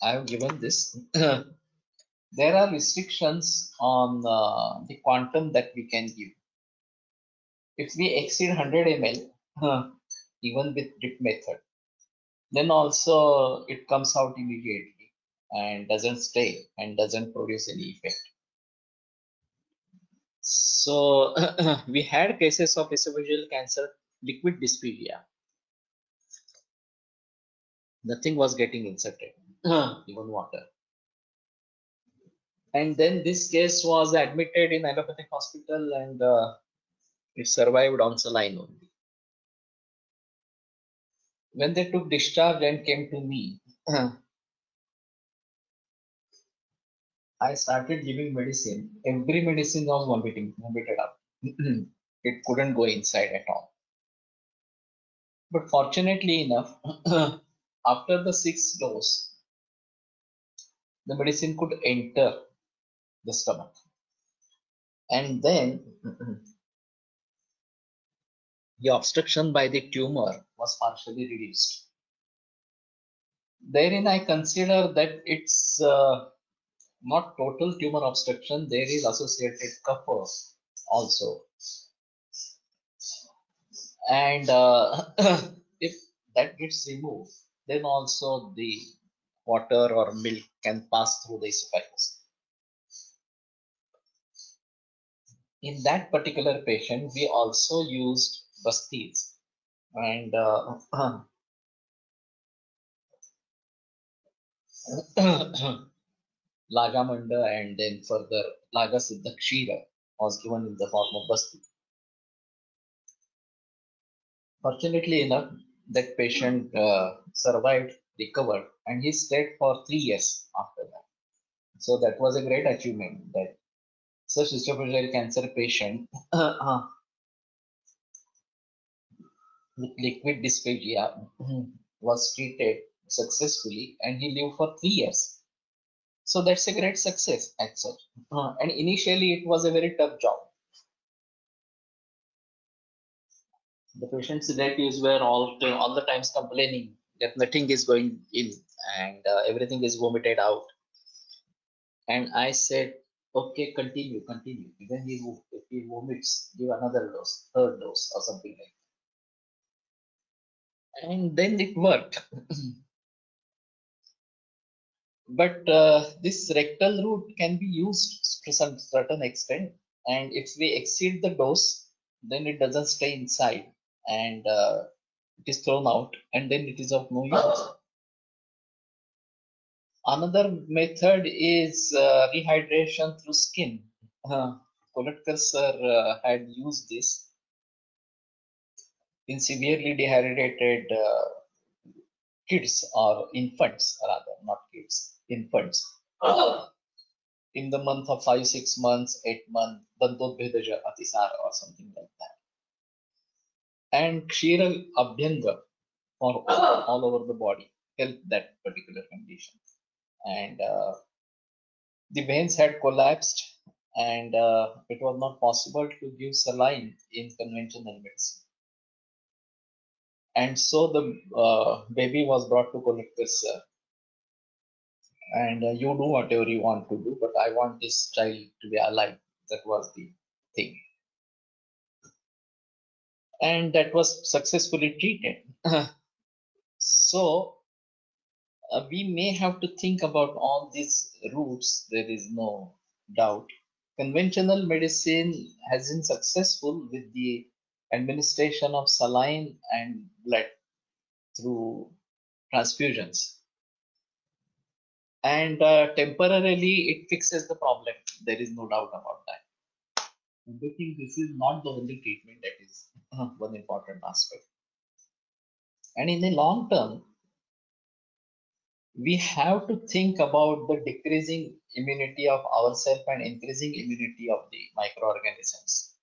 I have given this. There are restrictions on the quantum that we can give. If we exceed 100 ml, even with drip method, then also it comes out immediately and doesn't stay and doesn't produce any effect. So we had cases of esophageal cancer, liquid dysphagia. Nothing was getting inserted, even water. And then this case was admitted in allopathic hospital and it survived on saline only. When they took discharge and came to me, I started giving medicine. Every medicine was vomited up. It couldn't go inside at all. But fortunately enough, after the sixth dose, the medicine could enter the stomach. And then the obstruction by the tumor was partially reduced. Therein, I consider that it's not total tumor obstruction, there is associated cover also. And if that gets removed, then also the water or milk can pass through the esophagus. In that particular patient, we also used bastis and Lagamanda, and then further Laga Siddha Kshira was given in the form of basti. Fortunately enough, that patient survived, recovered, and he stayed for 3 years after that. So that was a great achievement that such esophageal cancer patient with liquid dysphagia was treated successfully and he lived for 3 years. So that's a great success as such. And initially it was a very tough job. The patient's relatives were all the times complaining that nothing is going in and everything is vomited out. And I said, okay, continue. Even if he vomits, give another dose, third dose, or something like that. And then it worked. But this rectal route can be used to some certain extent. And if we exceed the dose, then it doesn't stay inside and it is thrown out, and then it is of no use. Another method is rehydration through skin. Koletkar sir had used this in severely dehydrated kids or infants, rather, not kids, infants. In the month of 5, 6 months, 8 months, Dantodbhedaja Atisar or something like that. And Kshira Abhyanga for all over the body helped that particular condition. And the veins had collapsed and it was not possible to give saline in conventional medicine. And so the baby was brought to Koletkar sir. And you do whatever you want to do, but I want this child to be alive. That was the thing. And that was successfully treated. So we may have to think about all these routes, there is no doubt. Conventional medicine has been successful with the administration of saline and blood through transfusions. And temporarily it fixes the problem. There is no doubt about that. And I think this is not the only treatment that is one important aspect. And in the long term, we have to think about the decreasing immunity of ourselves and increasing immunity of the microorganisms,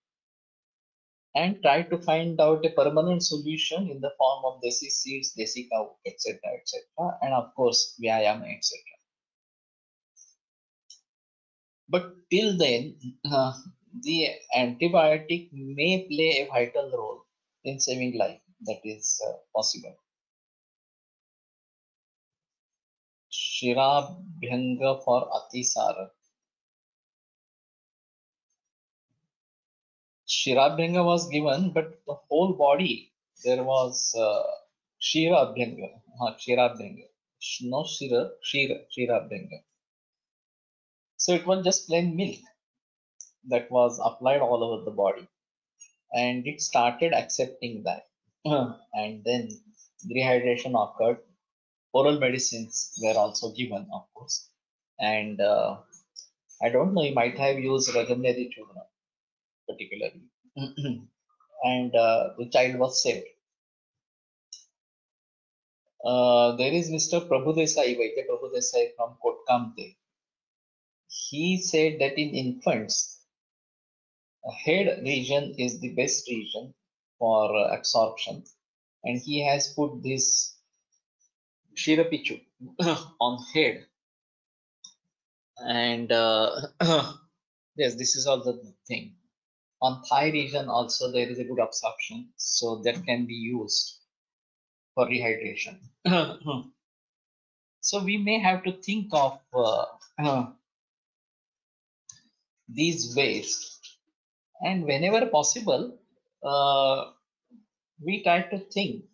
and try to find out a permanent solution in the form of desi seeds, desi cow, etc., etc., and of course, vyayama, etc. But till then, the antibiotic may play a vital role in saving life. That is possible. Shirabhyanga for Atisara. Shirabhyanga was given, but the whole body there was Shirabhyanga. Shirabhyanga. No Shirabhyanga. So it was just plain milk that was applied all over the body, and it started accepting that. And then dehydration occurred. Oral medicines were also given, of course, and I don't know, you might have used Rajanyadi Churna particularly, and the child was saved. There is Mr. Prabhu Desai, Vaidya Prabhu Desai from Kotkamte. He said that in infants, head region is the best region for absorption, and he has put this Shirapichu on head, and yes, this is all the thing. On thigh region also there is a good absorption, so that can be used for rehydration. So we may have to think of these ways, and whenever possible, we try to think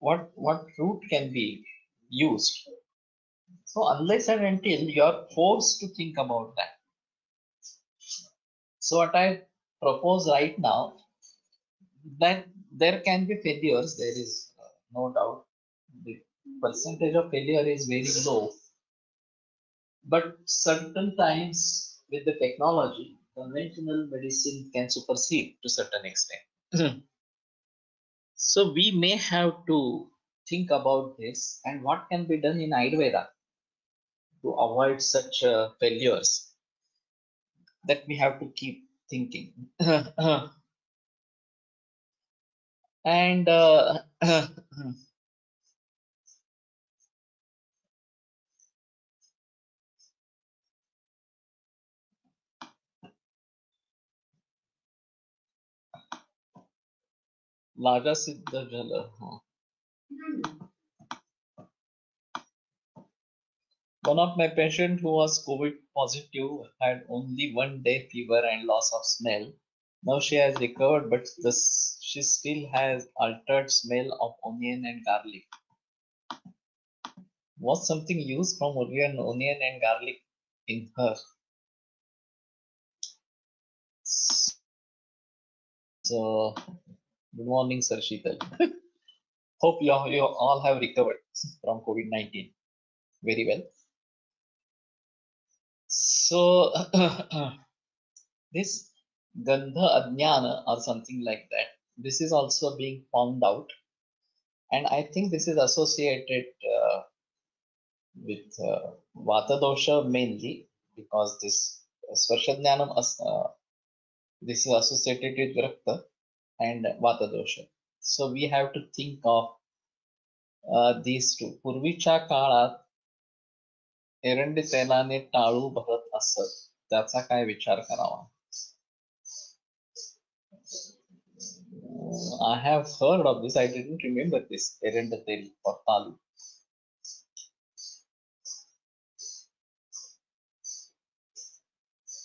what route can be used. So unless and until you are forced to think about that. So what I propose right now, that there can be failures, there is no doubt. The percentage of failure is very low, but certain times with the technology, conventional medicine can supersede to certain extent. So we may have to think about this and what can be done in Ayurveda to avoid such failures, that we have to keep thinking. And Laga Siddha Jala. One of my patients who was COVID positive had only 1 day fever and loss of smell. Now she has recovered, but she still has altered smell of onion and garlic. Was something used from onion and garlic in her? So, good morning, Sir Sheetal. Hope you all have recovered from COVID-19 very well. So, this Gandha Ajnana or something like that, this is also being found out. And I think this is associated with Vata dosha mainly, because this Swarshadnyanam, this is associated with Rakta and Vata dosha. So we have to think of these two. पूर्वीच्या काळात एरंडी तेलाने टाळू भरत असत, त्याचा काय विचार करावा? I have heard of this. I didn't remember this. Erenda tel or talu.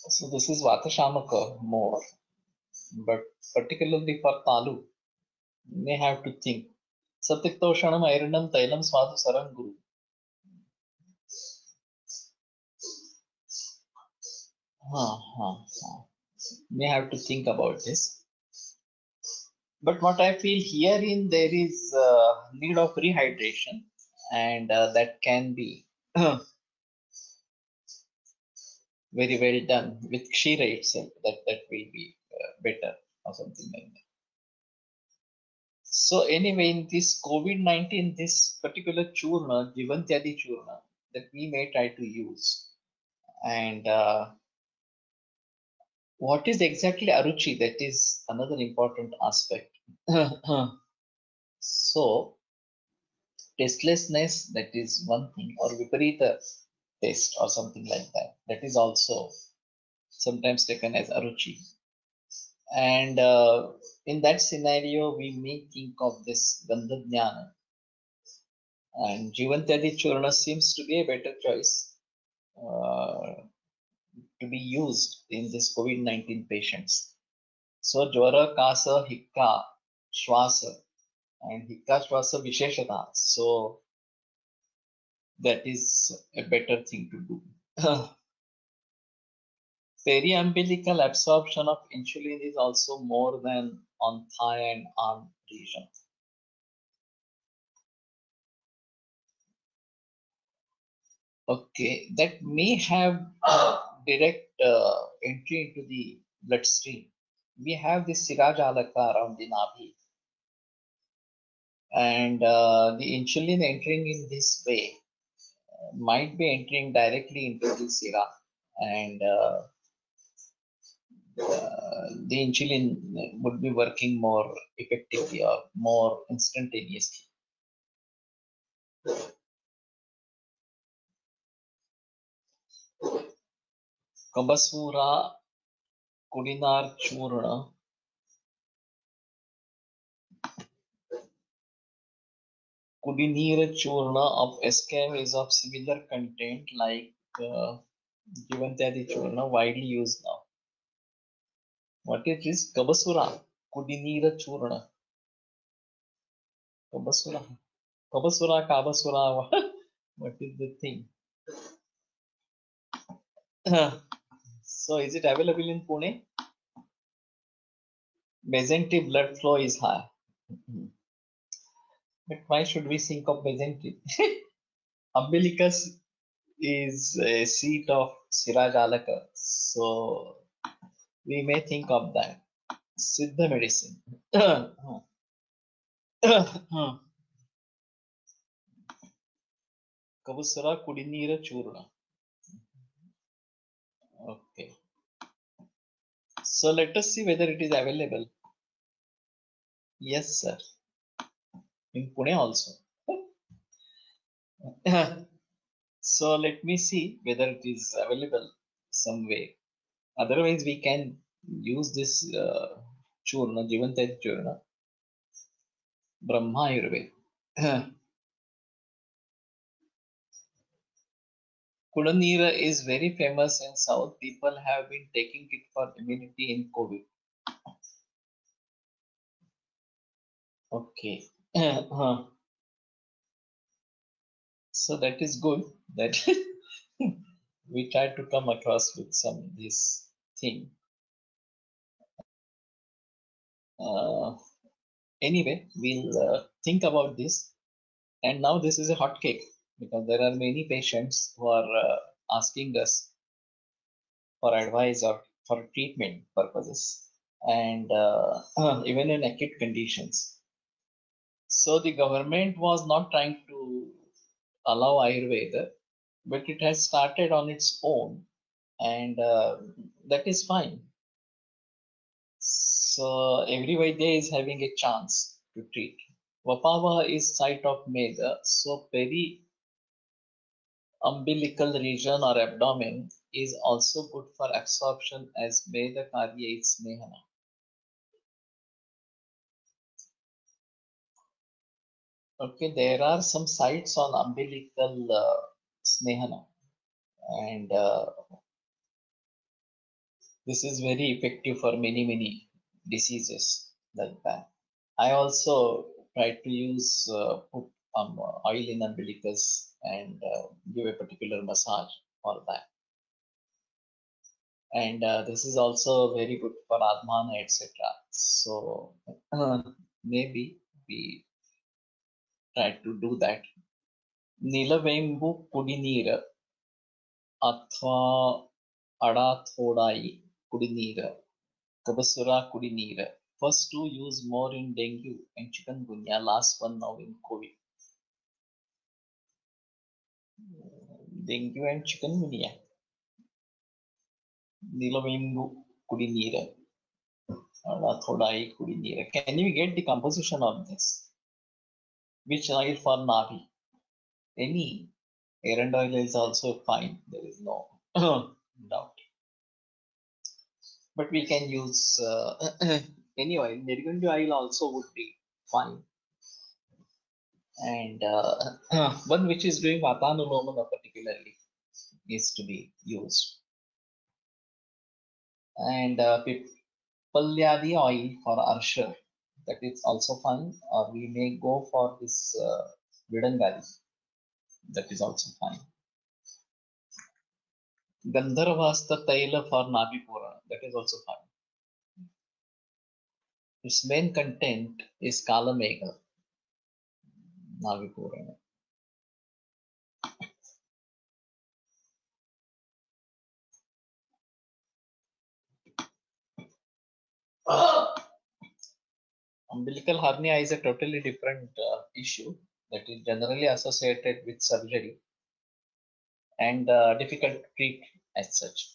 So this is Vatashamaka more, but particularly for talu, may have to think. Satyktoshanam Irandam Tailam Swadu Saranguru. May have to think about this. But what I feel herein there is need of rehydration, and that can be very well done with Kshira itself. That will be better or something like that. So anyway, in this COVID-19, this particular churna, Jivantyadi churna, that we may try to use. And what is exactly aruchi? That is another important aspect. So tastelessness, that is one thing, or viparita taste or something like that. That is also sometimes taken as aruchi. And in that scenario, we may think of this Gandhajnana. And Jivantyadi Churna seems to be a better choice to be used in this COVID-19 patients. So Jwara, Kasa, Hikka, Shwasa, and Hikka Shwasa Visheshata. So that is a better thing to do. Periumbilical absorption of insulin is also more than on thigh and arm region. Okay, that may have direct entry into the bloodstream. We have this Sirajalaka around the Navi, and the insulin entering in this way might be entering directly into the Sira, and the insulin would be working more effectively or more instantaneously. Kabasura Kudinar Churna. Kudinira Churna of SKM is of similar content like Jivantyadi Churna, widely used now. What it is? Kabasura. Kudinira Churna. Kabasura. Kabasura, Kabasura. What is the thing? So is it available in Pune? Mesentery blood flow is high. But why should we think of mesentery? Umbilicus is a seat of Sirajalaka. So we may think of that. Siddha medicine. Kavusara Kudinira Churna. Okay. So let us see whether it is available. Yes, sir. In Pune also. So let me see whether it is available some way. Otherwise, we can use this Churna, Jivantyadi Churna, Brahma Ayurveda. Kudanira is very famous in South. People have been taking it for immunity in COVID. Okay. So that is good that we try to come across with some this thing. Anyway, we'll think about this. And now this is a hot cake because there are many patients who are asking us for advice or for treatment purposes, and even in acute conditions. So the government was not trying to allow Ayurveda, but it has started on its own, and that is fine. So every Vaidya is having a chance to treat. Vapava is site of Meda, so umbilical region or abdomen is also good for absorption as Meda Karya is Snehana. Okay, there are some sites on umbilical Snehana, and this is very effective for many diseases like that. I also try to use put oil in umbilicus and give a particular massage for that. And this is also very good for Admana, etc. So maybe we try to do that. Nilavengu kudinira athva adathodai kudinira kabasura kudinira. First two use more in dengue and chikungunya. Last one now in COVID. Dengue and chikungunya. Nilavengu kudinira adathodai kudinira. Can you get the composition of this? Which oil for Navi? Any erandile is also fine. There is no doubt. But we can use any oil. Nirgundi oil also would be fine. And one which is doing Vatanulomana particularly is to be used. And Pipalyadi oil for Archer, that is also fine. Or we may go for this Vidangali, that is also fine. Gandharvasta Taila for Nabipura, that is also fine. Its main content is Kalamega, Nabipura. Umbilical hernia is a totally different issue that is generally associated with surgery and difficult to treat as such.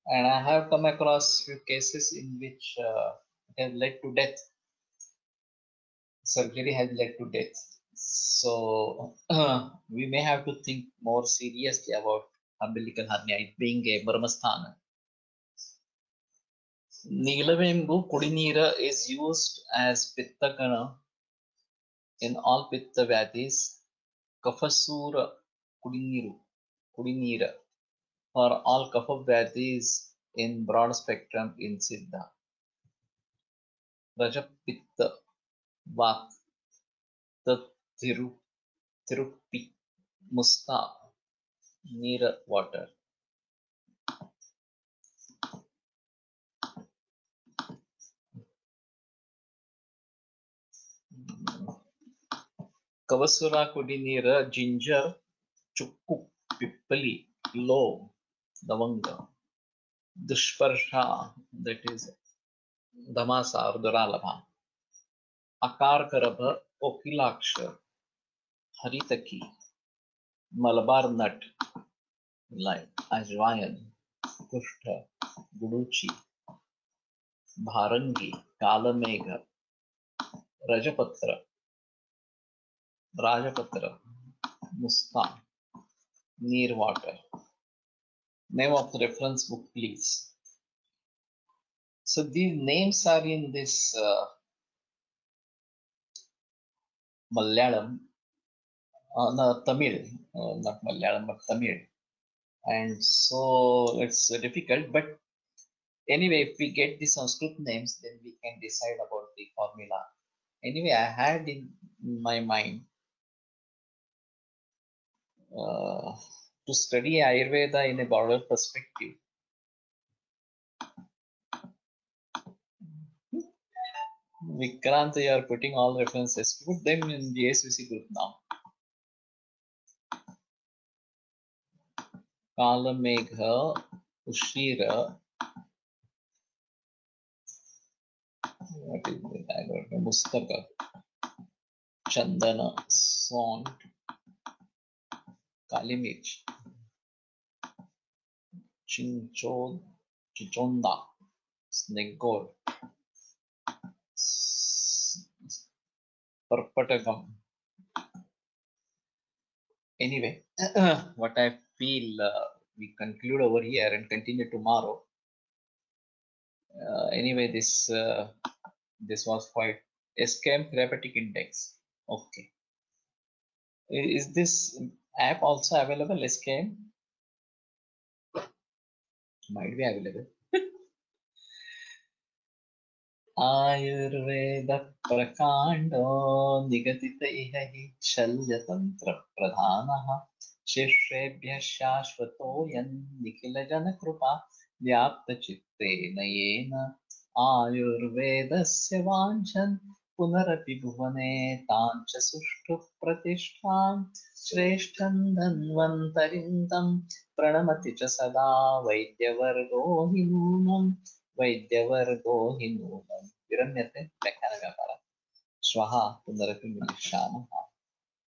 And I have come across few cases in which it has led to death. Surgery has led to death. So we may have to think more seriously about umbilical hernia, it being a Brahmasthana. Nilavembu Kudinira is used as Pittakana in all Pitta Vyadhis. Kafasura Kudinira for all Kapha Vyadhis in broad spectrum in Siddha. Rajapitta Vata Tiruppi Musta Neera water. Kavasura Kudinira ginger, chukku, pippali, clove, davanga. Dushparsha, that is Damasa or Duralabha. Akar Karabha, Okilaksha, Haritaki, Malabar nut, like Ajwayan, Kushta, Guduchi, Bharangi, Kalamega, Rajapatra, Musta, Neer water. Name of the reference book, please. So these names are in this Malayalam, no, Tamil, not Malayalam, but Tamil. And so it's difficult, but anyway, if we get the Sanskrit names, then we can decide about the formula. Anyway, I had in my mind to study Ayurveda in a broader perspective. Vikrant, you are putting all references. Put them in the SVC group now. Kalamegha, Ushira. What is it? I don't know. Mustaka, Chandana, Sond, Kalimich, Chichonda, Snake Gold, Parpatagam. Anyway, what I feel we conclude over here and continue tomorrow. Anyway, this was quite SKM therapeutic index. Okay. Is this app also available? SKM might be available. Ayurveda prakando nigatita iha hi shalyatantra pradhanaha shishrebhya shashvato yan nikhila jana krupa vyapta chitte nayena आयुर्वेदस्य वाञ्छन् पुनरपि भुवने तां च सुष्ठुः प्रतिष्ठां श्रेष्ठं धन्वन्तरिं तं प्रणमति च सदा वैद्यवर्गो हि नूनं वैद्यवर्गो हि नूनं विरम्यते व्याख्यानव्यापारः। श्वः पुनरपि मिलिष्यामः।